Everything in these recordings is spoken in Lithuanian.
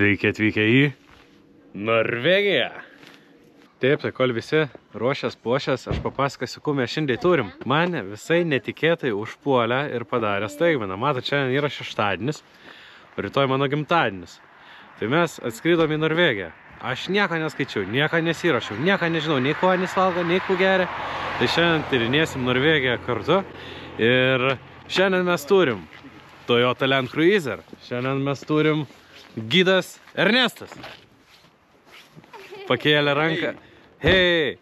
Sveiki atvykę į Norvegiją. Taip, tai kol visi ruošias pošias, aš papasakosiu, ko mes šiandien turim. Mane visai netikėtai užpuolė ir padarė staigmeną. Matot, šiandien yra šeštadienis, rytoj mano gimtadienis. Tai mes atskridom į Norvegiją. Aš nieko neskaičiau, nieko nesirašiau, nieko nežinau, nei ko valgo, nei ko geria. Tai šiandien tyrinėsim Norvegiją kartu. Ir šiandien mes turim Toyota Land Cruiser. Šiandien mes turim gidas Ernestas. Pakėlė ranką. Hei!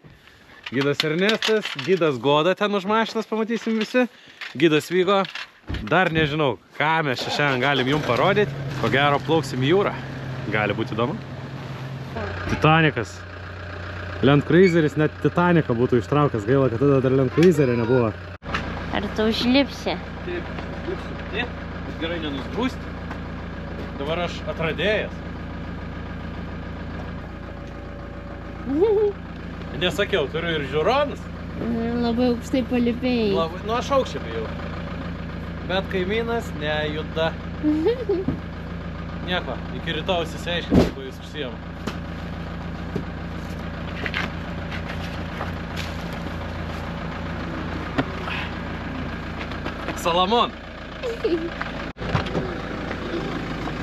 Gidas Ernestas, gidas Goda ten už mašinas, pamatysim visi. Gidas Vygo. Dar nežinau, ką mes šiandien galim jums parodyti. Ko gero plauksim į jūrą. Gali būti įdomu. Titanikas. Land Cruiseris net Titaniką būtų ištraukęs. Gaila, kad tada dar Land Cruiserio nebuvo. Ar tu užlipsi? Taip, užlipsiu. Taip, gerai nenusgrūsti. Dabar aš atradėjas. Nesakiau, turiu ir žiūronus. Labai aukštai palipėjai. Nu, aš aukščiai bijau. Bet kaimynas nejuda. Nieko, iki rytojus įsiaiškins, kuo jis užsiema. Salamon.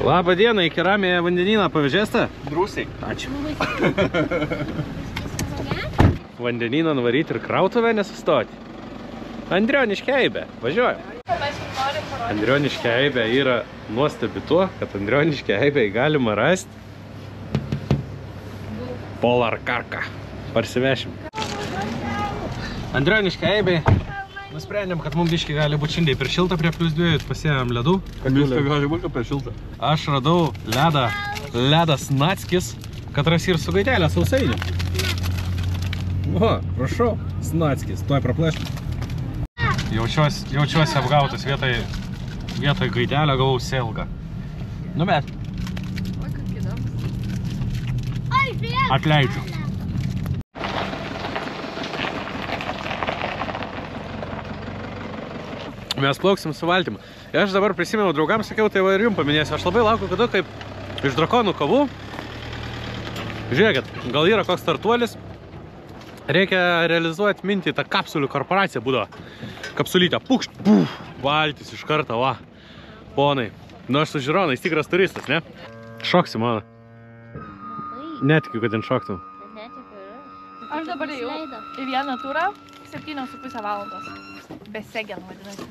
Labą dieną, į Keramiją vandenyną pavežėsite? Drūsiai. Ačiū. Vandenyną nuvaryti ir krautuvę nesustoti. Andrioniškeibė, važiuojam. Andrioniškeibė yra nuostabi tuo, kad Andrioniškeibėj galima rasti Polarkarką. Parsivešim. Andrioniškeibėj nusprendėm, kad mums biškai gali būti šiandien per šiltą prie +2, pasiėmėm ledų. Viską gali būti per šiltą. Aš radau ledas Snackis, kad rasi ir su gaidelė sausainių. O, prašau, Snackis, tuoj praplėšim. Jaučiuosi apgautas vietoj gaidelę gavau selgą. Numet. Atleidžiu. Mes plauksim su valtimu. Aš dabar prisimenu draugams, sakiau, tai va ir jums paminėsiu. Aš labai laukiu, kada kaip iš drakonų kovų. Žiūrėkit, gal yra koks startuolis. Reikia realizuoti mintį, tą kapsulių korporaciją būdavo. Kapsulytę, pukšt, puf, valtis iš karto, va. Ponai, nu aš su žiūronais tikras turistas, ne? Šoksi, mano. Netikiu, kad ten šoktum. Aš dabar jau į vieną turą 7,5 valandos. Besegen vadinasi.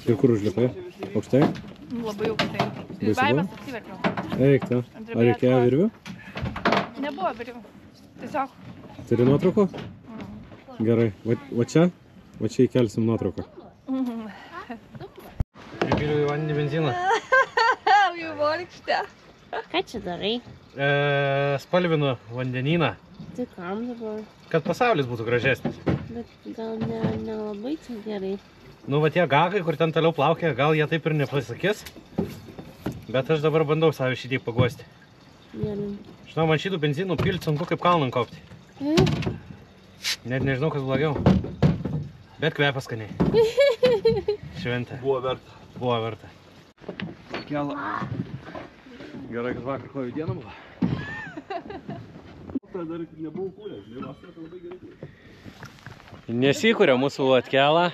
Ir kur užlipai? Aukštai? Labai aukštai. Ir baimės atsiverkiau. Eik, ta. Ar reikėjo virvių? Nebuvo virvių. Tiesiog. Turi nuotraukų? Gerai. Va čia įkelsim nuotrauką. Pripiliu į vandenį benziną. Jau vargštė. Ką čia darai? Spalvinu vandenyną. Tai kam dabar? Kad pasaulis būtų gražesnis. Bet gal nelabai čia gerai. Nu, va tie gagai, kur ten toliau plaukia, gal jie taip ir nepasakys. Bet aš dabar bandau savo šitį paguosti. Gerai. Žinau, man šitų benzinų pilti sunku kaip kalną kopti. Net nežinau, kas blogiau. Bet kvepia skaniai. Šventė. Buvo verta. Buvo verta. Kelą. Gerai, kad vakar kojų dieną buvo. Tai dar nebuvau kūręs, žinai, vasarą labai gerai kūręs. Nesikuria mūsų latkelą,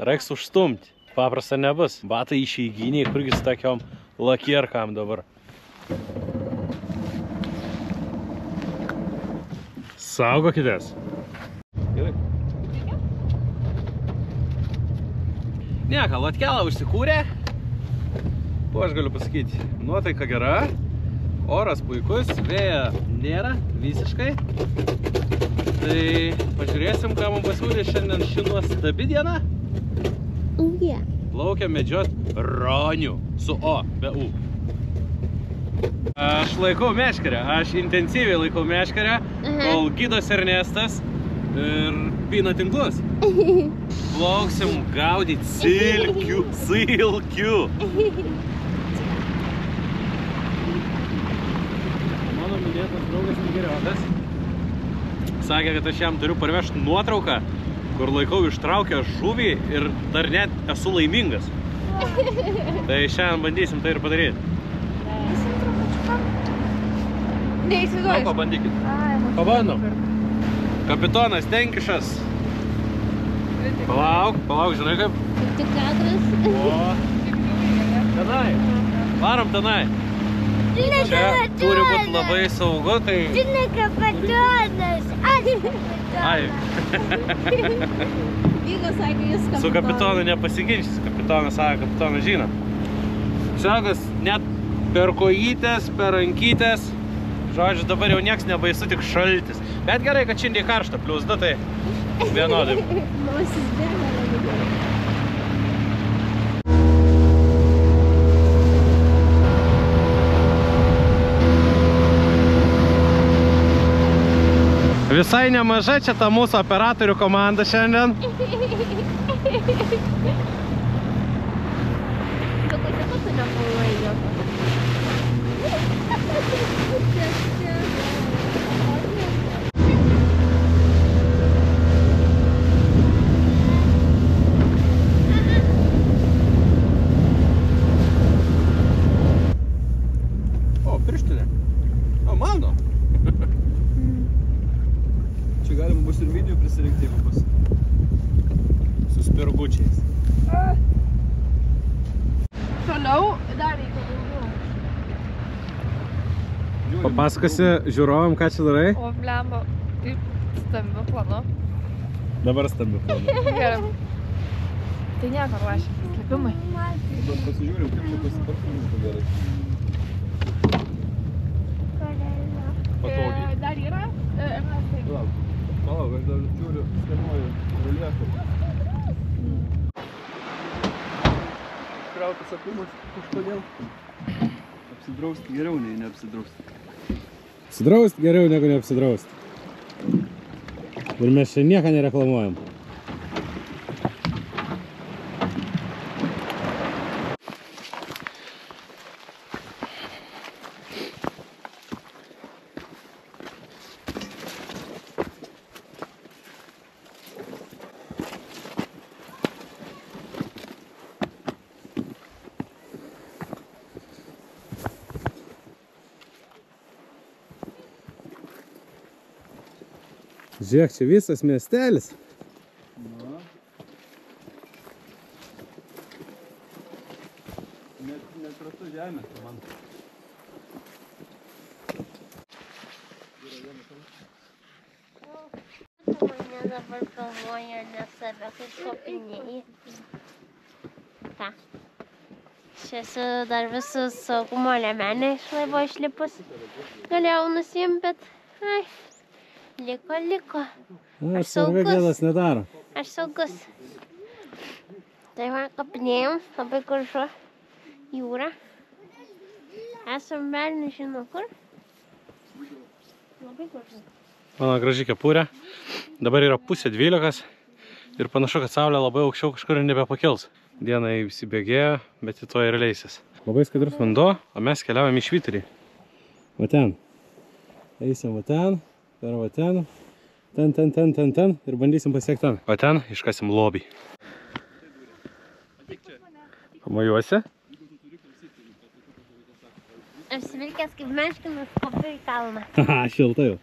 reiks užstumti. Paprasta nebus. Batai išeiginiai, kurgi su tokiom lakierkam dabar. Saugokitės. Gerai. Nieka, latkelą užsikūrė. O aš galiu pasakyti, nuotaika gera, oras puikus, vėjo nėra visiškai. Tai pažiūrėsim, ką mums pasiūlė šiandien ši nuostabi diena. Plaukiam medžiot ronių su O, be U. Aš laikau meškerę, aš intensyviai laikau meškerę, kol gidas Ernestas ir pina tinklus. Plauksim gaudyti silkių. Mano minėtas draugas Nigeriotas sakė, kad aš jam turiu parvežti nuotrauką, kur laikau ištraukę žuvį ir dar net esu laimingas. Tai šiandien bandysim tai ir padaryti. Neįsivaizduoju. Pabandykit. Pabandom. Kapitonas Tenkišas. Palauk, žinai kaip? Tik kadras. O, tenai. Varom tenai. Čia turi būti labai saugu, tai... Žinai, kapitonas. Ai. Vygas sakė, jis kapitonas. Su kapitonu nepasiginčys. Kapitonas sako, kapitonas žino. Šakas net per kojytės, per rankytės. Žodžiu, dabar jau nieks nebaisu, tik šaltis. Bet gerai, kad šiandien karšta, +2, tai vienodai. Nosis bėga labai gerai. Visai nemaža čia ta mūsų operatorių komanda šiandien. O, pirštinė. O, mano. Čia galima bus ir video prisirinkti, jeigu bus. Su spirgučiais. Toliau dar reikia daugiau. Papasakasi žiūrovam, ką čia darai? O blemba, taip stambiu planu. Dabar stambiu planu. Gerai. Tai nieko ruošia, slėpimai. Dabar pasižiūrim, kaip čia pasipartinti gerai. Patogiai. Dar yra? Palauk, aš dar žiūriu, skenuoju reliefą. Krautas akumas kažkodėl. Apsidrausti geriau nei neapsidrausti. Apsidraust geriau negu neapsidraust. Ir mes čia nieką nereklamuojam. Žiūrėk, čia visas miestelis. Na. Netrasta žemė, man. Mane dabar galvoja ne save, kaip kopinėjai. Ką? Čia esu dar visus saugumo liemenę iš laivo išlipus. Galėjau nusiimt, bet... Ai. Liko. Aš sarvėgėdas nedaro. Aš saugus. Tai va, kapinėjom, labai gražu. Jūra. Esam vėl nežinau kur. Labai gražu. Mano graži kepurė. Dabar yra 11:30 ir panašu, kad saulė labai aukščiau kažkur nebepakils. Diena įsibėgėjo, bet į to ir leisis. Labai skaidrus vanduo, o mes keliaujam į Švyturį. Va ten. Eisim va ten. Per va ten, ten ir bandysim pasiekti ten. O ten iškasim lobį. Pamojuosi? Apsivilkęs kaip meškinas kopiu į kalną. Haha, šilta jau.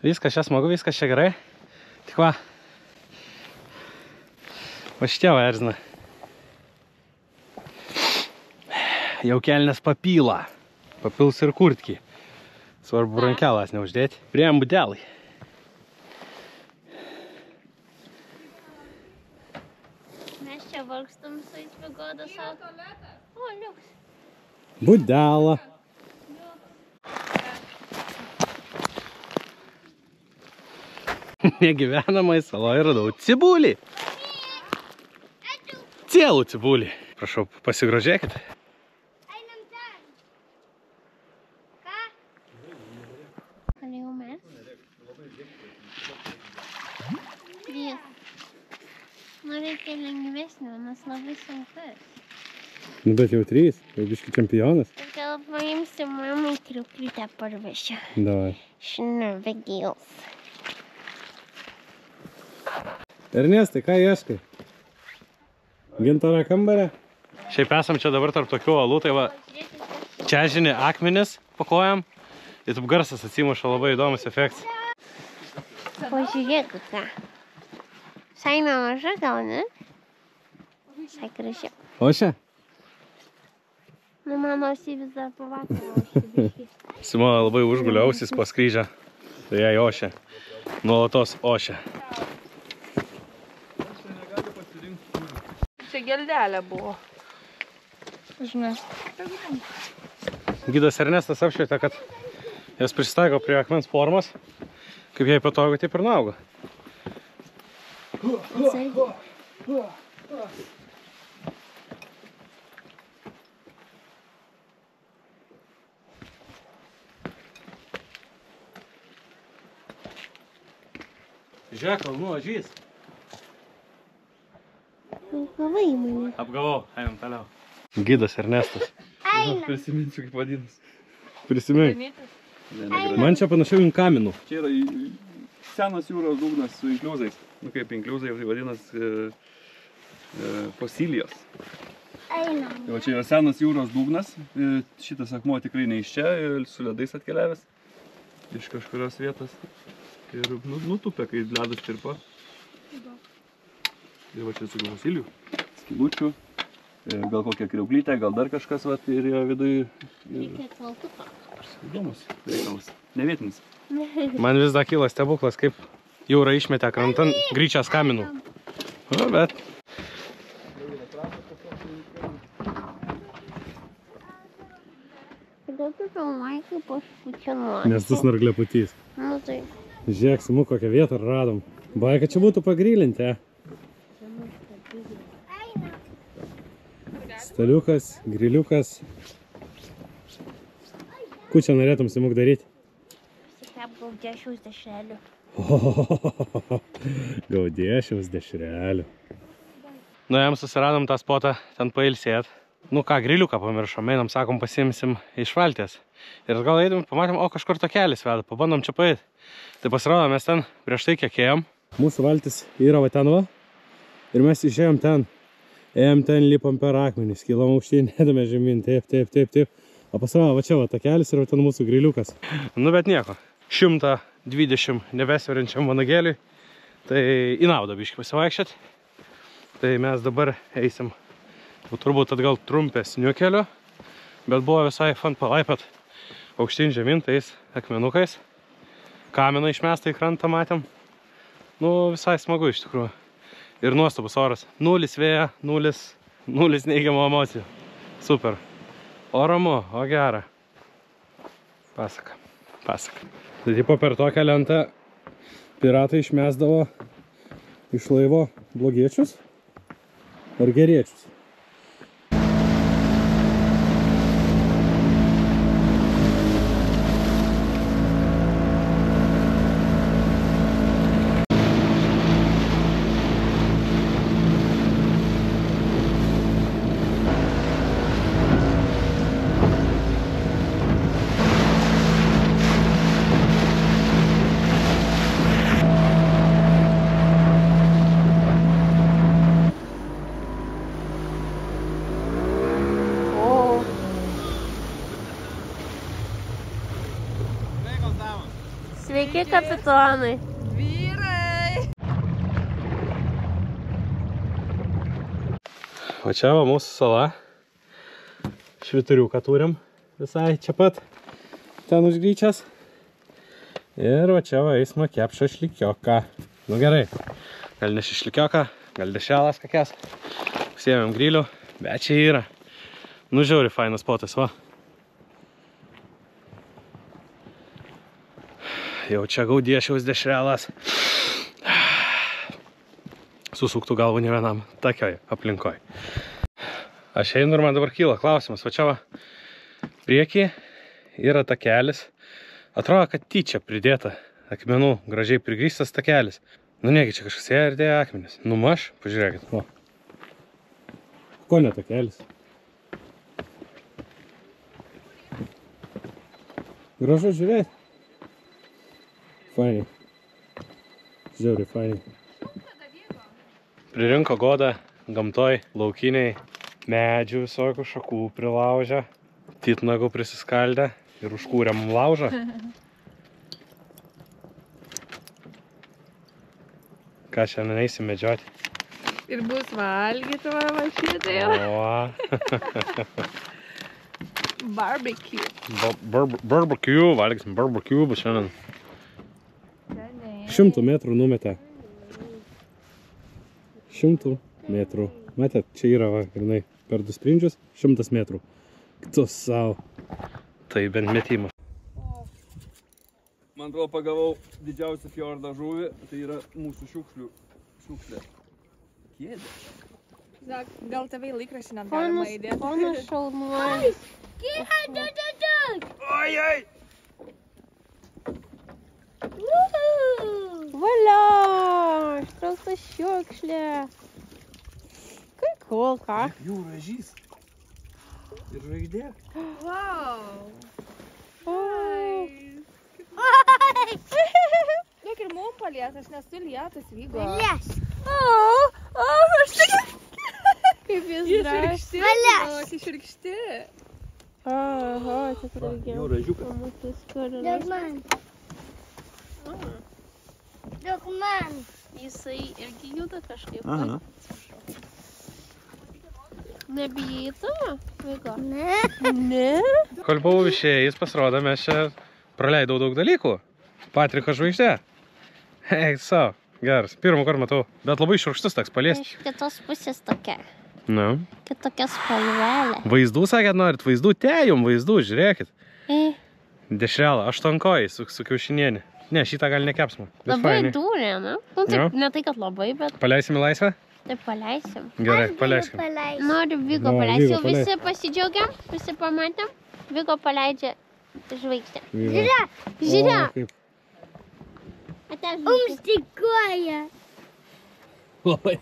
Viskas čia smagu, viskas čia gerai. Tik va. Va šitie va erzina. Jau kelnes papyla. Papils ir kurtkį. Svarbu rankelas neuždėti. Priėjom budelai. Mes čia vargstam su įsvigoda savo. O, liuks. Budelą. Negyvenamai saloje radau cibulį. Cielų cibulį. Prašau, pasigrožėkit. Nu reikia lengvesnio, nes labai sunkus. Nu bet jau 3, jau biški čempionas. Gal paimsi mamai kriuklytę parvešiu. Davai. Iš Norvegijos. Ernestai, ką ieškai? Gintaro kambarę? Šiaip esam čia dabar tarp tokių uolų, tai va, čia žini akmenis pakojam YouTube garsas atsimuša, labai įdomus efektas. Pažiūrėk, ką. Visai nemaža gal, ne? Visai gražia. Ošia? Nu, mano ausiai vis dar po vakaro užsibiškį. Simona labai užgulė ausis po skrydžio. Tai jai ošia. Nuolatos ošia. Čia geldelė buvo. Žinai. Gidas Ernestas apšvietė, kad jas prisitaiko prie akmens formos. Kaip jai patogu, taip ir nauga. Žiūrėk, kalnų ožys. Apgavai mane. Apgavau, einam toliau. Gidas Ernestas. Eina. Prisiminsiu, kaip vadinas. Prisimink. Man čia panašiau į kaminų. Čia yra senas jūros dugnas su inkliuzais. Nu kaip inkliuzai, tai vadinas fosilijos. Eina. Tai va čia yra senas jūros dugnas. Šitas akmuo tikrai ne iš čia, su ledais atkeliavęs. Iš kažkurios vietos. Ir nutupė, kai ledas tirpa. Ir va čia su fosilijų, skilučių. Gal kokią kriauklytę, gal dar kažkas, vat, ir jo viduje. Reikia kaltuko. Įdomus reikalas. Nevietinis. Man vis dar kyla stebuklas, kaip jūra išmetė krantan gryčias kaminų. O, bet. Kodėl tu filmuoji, kaip aš pučianu? Nes tu snargliaputys. Nu tai. Žiūrėk, Simu, kokią vietą radom. Bai, kad čia būtų pagrylinti. Staliukas, griliukas. Ku čia norėtum, Simuk, daryti? Sikap gaudėšiaus dešrelių. Gaudėšiaus dešrelių. Nu, jam susiradom tą spotą, ten pailsėt. Nu ką, griliuką pamiršom, einam, sakom, pasiimsim iš valties. Ir gal eidom, pamatėm, o kažkur takelis veda, pabandom čia paeit. Tai pasirodo, mes ten prieš tai kiek ėjom. Mūsų valtis yra va ten va. Ir mes išėjom ten. Ėjom ten, lipom per akmenis, kilom aukštyn, nedame žemyn, taip. O pasirodo, va čia va takelis ir va ten mūsų griliukas. Nu, bet nieko. 120 nebesveriančiam vanagėliui. Tai į naudą biškį pasivaikščiat. Tai mes dabar eisim, turbūt atgal trumpesniu keliu. Bet buvo visai fun palaipėt aukštyn žemyn tais akmenukais. Kaminą išmestą į krantą matėm. Nu, visai smagu iš tikrųjų. Ir nuostabus oras. 0 vėja, 0 neigiamų emocijų. Super. O ramu, o gera. Pasaka. Tai tipo per tokią lentą piratai išmesdavo iš laivo blogiečius ar geriečius. Sveiki, kapitonai. Vyrai! O čia va mūsų sala. Švituriuką turim visai čia pat. Ten užgryčias. Ir va čia va eisma kep šašlikioką. Nu gerai. Gal ne šašlikioką, gal dešelas kokias. Pasiėmėm grilių, bet čia yra. Nu žiauri fainas spotas, va. Jau čia gaudėšiaus dešrelas. Susuktų galvų ne vienam tokioj aplinkoj. Aš einu ir man dabar kyla klausimas. Va čia va priekį yra takelis. Atrodo, kad tyčia pridėta akmenų, gražiai prigrįstas takelis. Nu negi čia kažkas ir dėjo akmenis. Numaž, pažiūrėkit. O. Ko ne takelis? Gražu žiūrėti. Fainai. Žiauriai fainai. Pririnko godą gamtoj, laukiniai, medžių visokių šakų prilaužę, titnagų prisiskaldę. ir užkūrėm laužą. Ką šiandien eisim medžioti? Ir bus valgyti va šitai jau. O. Barbecue. Barbecue, valgysim barbecue bus šiandien. 100 metrų numetė. 100 metrų. Matėt, čia yra, va, grinai, per 2 sprindžius, 100 metrų. Tu savo. Tai bent metimas. Man atrodo, pagavau didžiausią fjordą žuvį, tai yra mūsų šiukšlė. Kėdė. Gal tėvai laikraštį net galima įdėti. Ponas šaunuolis. Ojai! Valia, ištraukta šiukšlė. Kaip kulka. Jūra žys. Ir žaidė. Wow. Duok ir mum paliet, aš nesu lietas vygo. Valės. Aš tik... Kaip jis Išvirkšti. Valės. Išvirkšti. Aha, tikrai gerai. Jūra žiukas. Duok man. Duok man. Jisai irgi juda kažkaip. Aha. Nebijai tu, Vigo? Ne. Ne? Kol buvau išėjęs, pasirodo, mes čia praleidau daug dalykų. Patriko žvaigždė. Eik, savo. Geras. Pirmą kartą matau. Bet labai šiurkštus teks paliesti. Iš kitos pusės tokia. Na. Kitokia spalvelė. Vaizdų, sakėt, norit? Vaizdų? Jum vaizdų, žiūrėkit. Dešrelą, aštuonkojai su kiaušinienė. Ne, šitą gal nekepsime. Labai dūrė, ne? Nu, taip, ne tai, kad labai, bet... Paleisim į laisvę? Taip, paleisim. Gerai, paleisim. Noriu Vigo No, paleisti. Vigo Jau visi pasidžiaugiam, visi pamatėm. Vigo paleidžia žvaigždę. Žiūrėk. Žiūrėk. Kaip. Umstikuoja. Labai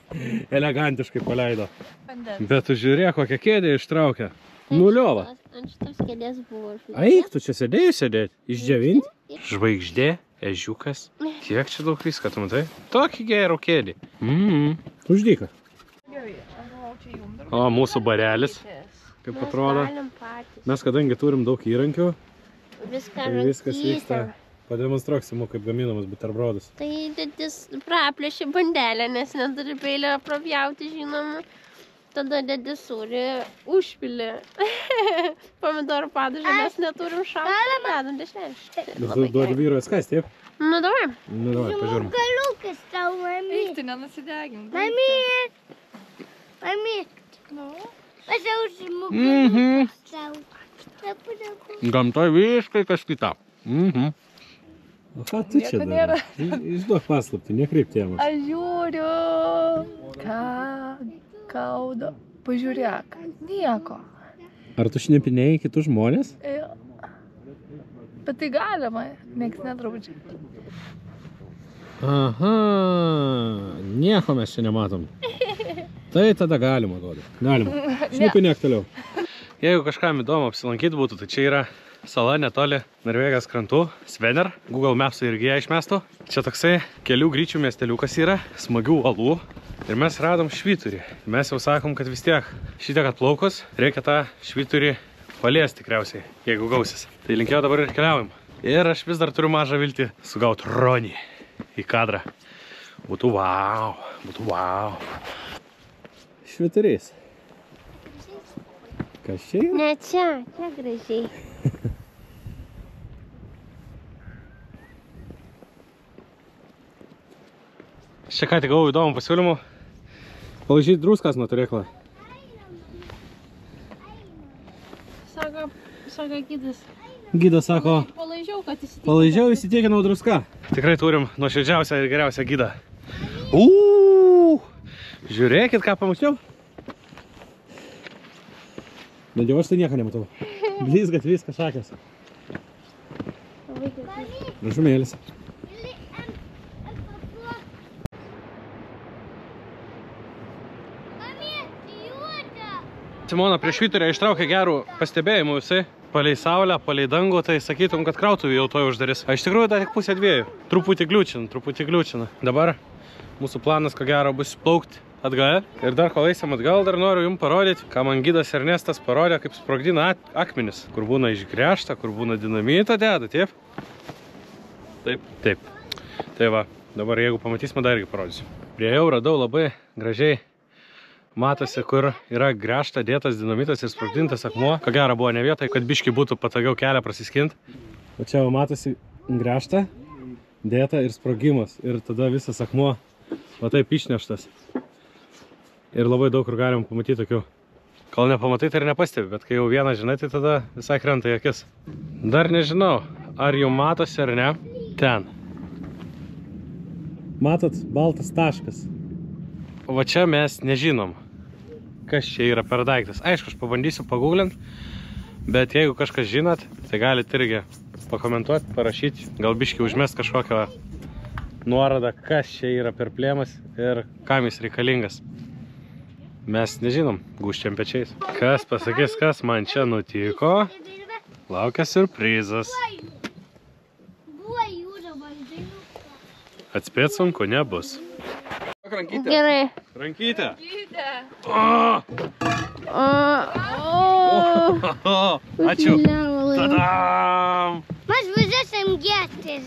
elegantiškai paleido. Vandens. Bet tu žiūrėk, kokią kėdę ištraukė. Nuliova. Ant šitos kėdės buvo žvaigždė. Eik, tu čia sėdėjai sėdėti. Išdžiavinti. Žvaigždė, ežiukas. Kiek čia daug viską, tu matai? Tokį gerų kėdį. Uždyka. Gerai, aš galvoju, čia jums dar. O, mūsų barelis, kaip atrodo. Galim patys. Mes kadangi turim daug įrankių, Viską tai viskas vyksta. Pademonstruok Simu, kaip gaminamas buterbrodus. Tai dėdis praplėšė bandelę, nes neturi peilio prapjauti, žinoma. Tada dėdis sūrį užpilį. Pomidorų padažą mes neturim šaukti. Dedam dešrelę. Bet tu duodi vyrui atskais, taip? Nu, davai. Nu, davai, pažiūrim. Galiukas tau, Eik, tu nenusidegink. Mamyt. Mamyt. Nu. Aš jau užsimuku. Gamtoj viskai kas kita. O ką tu čia Nieko nėra. darai? Išduok paslaptį, nekreip tėmas. Aš žiūriu. Ką gaudo. Pažiūrėk. Nieko. Ar tu šnipinėjai kitus žmonės? Bet tai galima. Nieks nedraudžia. Aha, nieko mes čia nematom. Tai tada galima duoti. Galima. Šnipinėk toliau. Jeigu kažkam įdomu apsilankyti būtų, tai čia yra sala netoli Norvegijos krantų, Svener. Google Maps'ai irgi ją išmestų. Čia toksai kelių gryčių miesteliukas yra, smagių alų. Ir mes radom švyturį. Mes jau sakom, kad vis tiek šitiek atplaukus reikia tą švyturį paliesti tikriausiai, jeigu gausis. Tai linkėjau dabar ir keliaujam. Ir aš vis dar turiu mažą viltį sugauti Ronį į kadrą. Būtų wow, būtų wow. Švyturys. Kas čia yra? Ne čia, čia gražiai. Čia ką tik gavau įdomų pasiūlymų. Palaižyti druskas nuo turėklą. Sako gidas. Gidas sako, Palaižiau, kad įsitikinau. palaižiau įsitikinau druska. Tikrai turim nuoširdžiausią ir geriausią gidą. Žiūrėkit, ką pamačiau. Bet jau aš tai nieko nematau. Blizgat viskas šakės. Rašumėlis. Simona prieš švyturę ištraukė gerų pastebėjimų visai. Palei saulę, palei dangų, tai sakytum, kad krautuvį jau toj uždarys. A iš tikrųjų dar tik 1:30. Truputį gliūčina. Dabar mūsų planas, ko gero, bus plaukti atgal. Ir dar kol eisim atgal, dar noriu jums parodyti, ką man gidas Ernestas parodė, kaip sprogdina akmenis. Kur būna išgręžta, kur būna dinamito deda, taip? Taip. Tai va, dabar jeigu pamatysime, dar irgi parodysiu. Priejau, radau labai gražiai. Matosi, kur yra gręžta, dėtas dinamitas ir sprogdintas akmuo. Ko gero buvo ne vietoj, kad biški būtų patogiau kelią prasiskint. O čia matosi gręžta, dėta ir sprogimas. Ir tada visas akmuo va taip išneštas. Ir labai daug kur galim pamatyti tokių. Kol nepamatai, tai ir nepastebi, bet kai jau vieną žinai, tai tada visai krenta į akis. Dar nežinau, ar jau matosi ar ne. Ten. Matot, baltas taškas. O va čia mes nežinom, kas čia yra per daiktas. Aišku, aš pabandysiu pagooglint, bet jeigu kažkas žinot, tai galite irgi pakomentuoti, parašyti, gal biškį užmest kažkokią nuorodą, kas čia yra per plėmas ir kam jis reikalingas. Mes nežinom, gūžčiam pečiais. Kas pasakys, kas man čia nutiko, laukia siurprizas. Atspėt sunku nebus. Rankytė. Gerai. Rankytė. Ačiū. Tadam! Mes važiuosim gėtis.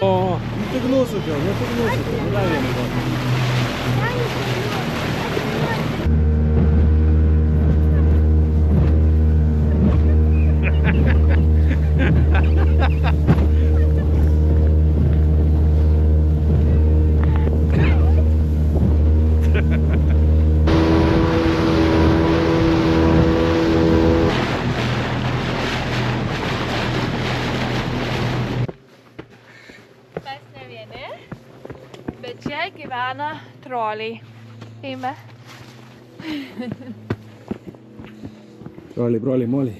O, tik nusukiau. Dar vieną duodu. Bet čia gyvena troliai. Eime. Broliai, moliai.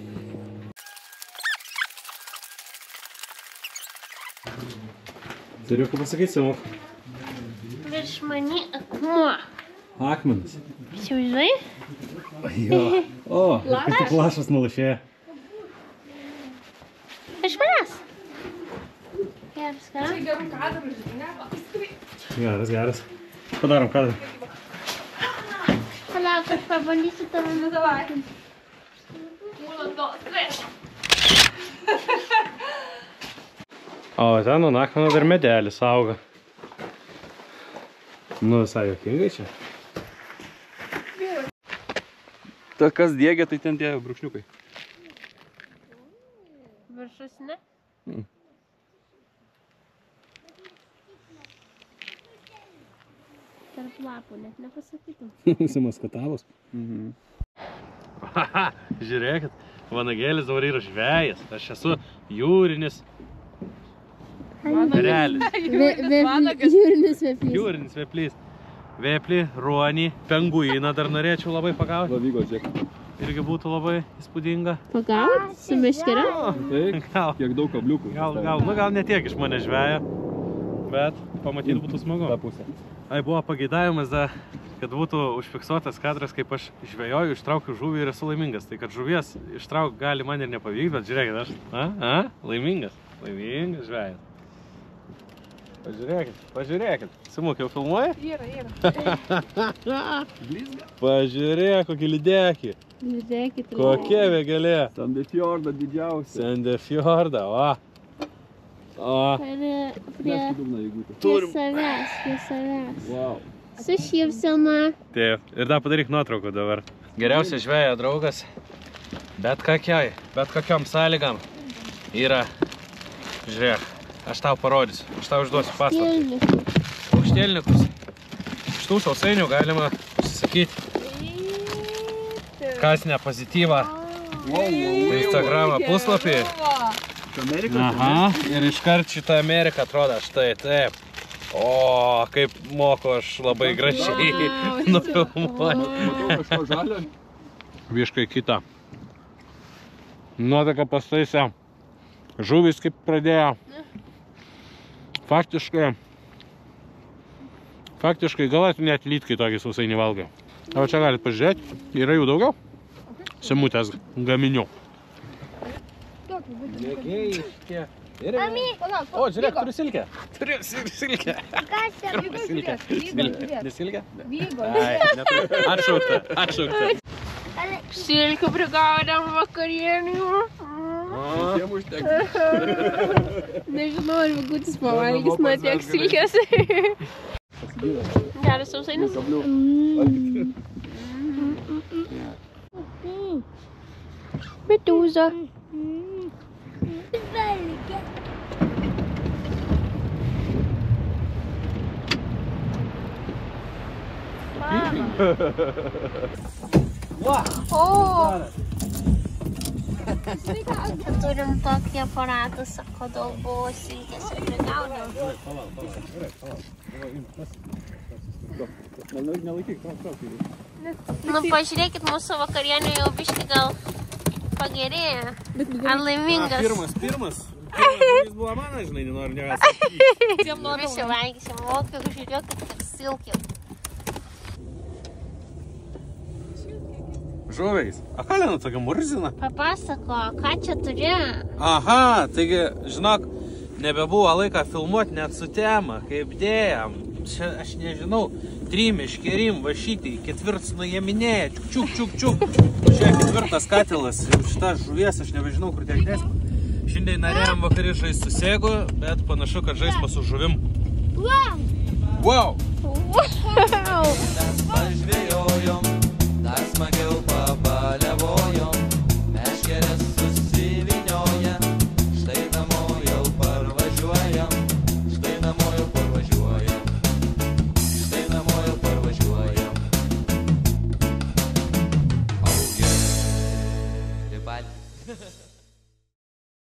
Turiu ką pasakyti, Simuk. Virš mani akmuo. Akmenis. Įsivaizduoji? Jo. O, kaip tik lašas nulašėja. Iš manęs. Geras, ką? Gerų kadrų, žinai. Geras. Padarom kadrą. Palauk, aš pabandysiu tave nufotkint. O, ten nuo akmenio dar medelis auga. Nu, visai juokingai čia. Ta kas diegia, tai ten tie brūkšniukai. Viršus, ne? Tarp lapų net nepasakytum. Simaskatavus. Žiūrėkit, vanagėlis dabar yra žvejas. Aš esu jūrinis erelis. Jūrinis veplys. Jūrinis veplys. Veplį, ruonį, penguiną dar norėčiau labai pagauti. Pavyko, žiūrėk. Irgi būtų labai įspūdinga. Pagaut? Su meškere? Taip, kiek daug kabliukų. Gal ne tiek iš mane žveja, bet pamatyti būtų smagu. Ta pusė. Ai, buvo pageidavimas, kad būtų užfiksuotas kadras, kaip aš žvejoju, ištraukiu žuvį ir esu laimingas. Tai kad žuvies ištrauk gali man ir nepavykti, bet žiūrėkit, aš laimingas žvejas. Pažiūrėkit. Simuk, jau filmuoji? Yra. Pažiūrėk, kokį lydekį. Žiūrėkit. Kokia vėgelė. Sandefjorda didžiausia. Sandefjorda, va. Prie savęs. Wow. Su šypsena. Taip, ir dar padaryk nuotraukų dabar. Geriausia žvejo draugas, bet kokiom sąlygam yra, žiūrėk, aš tau parodysiu, aš tau užduosiu paslaptį. Aukštielnikus. Šitų sausainių galima užsisakyti. Kasinę pozityvą Instagramo puslapį. Aha, ir iškart šitą Ameriką atrodo, štai, taip. O, kaip moku aš labai gražiai nufilmuoti. Matau kažko žalio. Viškai kitą. Nuotaka pastaisė. Žuvis kaip pradėjo. Faktiškai galėtų net lyt, kai tokį sausainį valgai. O čia galit pažiūrėti, yra jų daugiau. Simutės gaminių. Mėgėjiški Ir... O, žiūrėk, turiu silkę. Turiu silkę. Kas čia? Silkę. Nesilkę? Vygo. Ai, neturiu. Atšaukta. Silkių prigaudėm vakarienių. Jiem užteks. Nežinau, ar Vigutis pavalgys nuo tiek silkės. Geras sausainis. Medūza. O! Turim tokį aparatą, sako, daug buvo silkės ir prigaudėm. Nu, pažiūrėkit, mūsų vakarienė jau biški gal pagerėja. Ar laimingas? Pirmas. Jis buvo mano, žinai, nenoriu negas. Visi valgysim, vokiu, žiūrėkit, tik silkių. Žuviais. A ką Lena tokia murzina? Papasako, ką čia turi? Aha, taigi, žinok, nebebuvo laiką filmuoti net su tema, kaip dėjom. Čia, aš nežinau, 3 meškerim vašyti, 4 nuėminėja, čiuk. Čia 4 katilas, šita žuvies, aš nebežinau, kur tiek dės. Šiandien norėjom vakarį žaisti su sėgu, bet panašu, kad žaisma su žuvim. Wow! Pažvėjojom, dar smagiau pabaliavojom, meškerės susivinioja, štai namo jau parvažiuojam, štai namo jau parvažiuojam, štai namo jau parvažiuojam. Auge, ribali.